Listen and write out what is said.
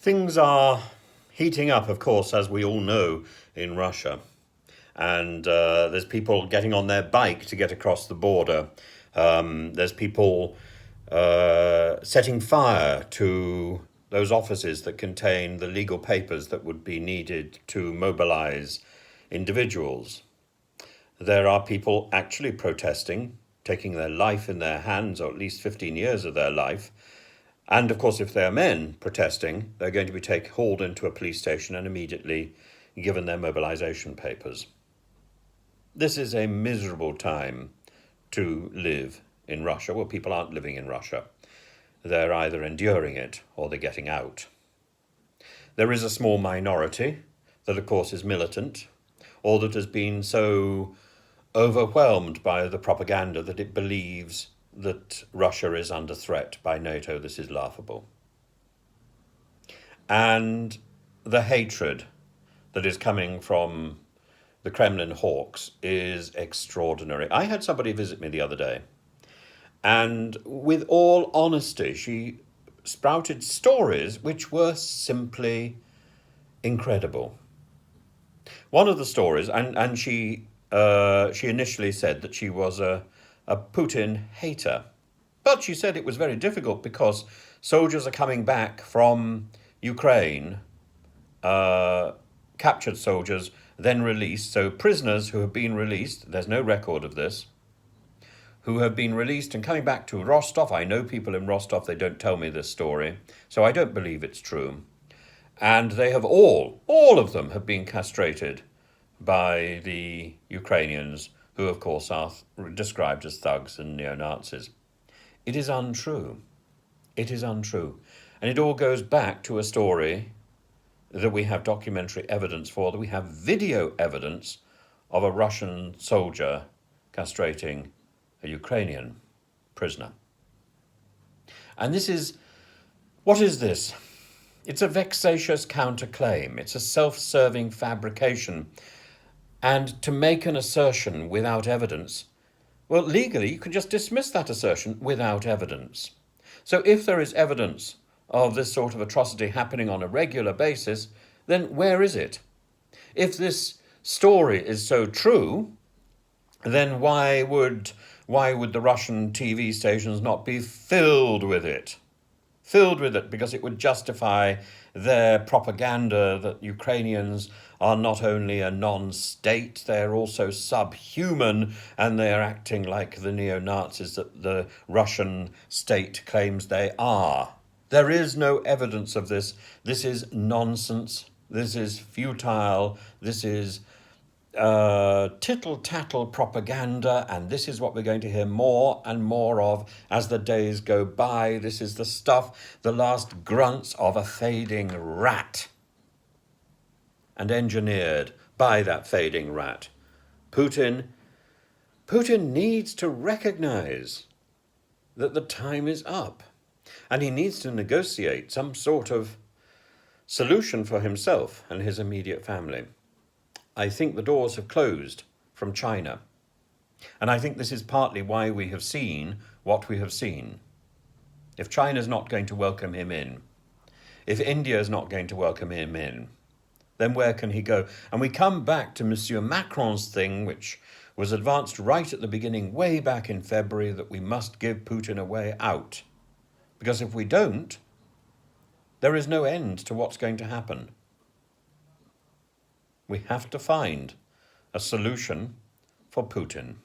Things are heating up, of course, as we all know, in Russia. And there's people getting on their bike to get across the border. There's people setting fire to those offices that contain the legal papers that would be needed to mobilize individuals. There are people actually protesting, taking their life in their hands, or at least 15 years of their life. And of course, if they're men protesting, they're going to be hauled into a police station and immediately given their mobilization papers. This is a miserable time to live in Russia. Well, people aren't living in Russia. They're either enduring it or they're getting out. There is a small minority that, of course, is militant, or that has been so overwhelmed by the propaganda that it believes that Russia is under threat by NATO. This is laughable. And the hatred that is coming from the Kremlin hawks is extraordinary. I had somebody visit me the other day, and with all honesty, she sprouted stories which were simply incredible. One of the stories, and she initially said that she was a Putin hater. But she said it was very difficult because soldiers are coming back from Ukraine, captured soldiers, then released. So prisoners who have been released, there's no record of this, who have been released and coming back to Rostov. I know people in Rostov, they don't tell me this story, so I don't believe it's true. And they have all of them have been castrated by the Ukrainians, who of course are described as thugs and neo-Nazis. It is untrue. It is untrue. And it all goes back to a story that we have documentary evidence for, that we have video evidence of a Russian soldier castrating a Ukrainian prisoner. And what is this? It's a vexatious counterclaim. It's a self-serving fabrication. And to make an assertion without evidence, well, legally, you can just dismiss that assertion without evidence. So if there is evidence of this sort of atrocity happening on a regular basis, then where is it? If this story is so true, then why would the Russian TV stations not be filled with it? Filled with it, because it would justify their propaganda that Ukrainians are not only a non-state, they're also subhuman, and they're acting like the neo-Nazis that the Russian state claims they are. There is no evidence of this. This is nonsense. This is futile. This is tittle-tattle propaganda, and this is what we're going to hear more and more of as the days go by. This is the stuff, the last grunts of a fading rat, and engineered by that fading rat. Putin needs to recognize that the time is up, and he needs to negotiate some sort of solution for himself and his immediate family. I think the doors have closed from China. And I think this is partly why we have seen what we have seen. If China's not going to welcome him in, if India is not going to welcome him in, then where can he go? And we come back to Monsieur Macron's thing, which was advanced right at the beginning, way back in February, that we must give Putin a way out. Because if we don't, there is no end to what's going to happen. We have to find a solution for Putin.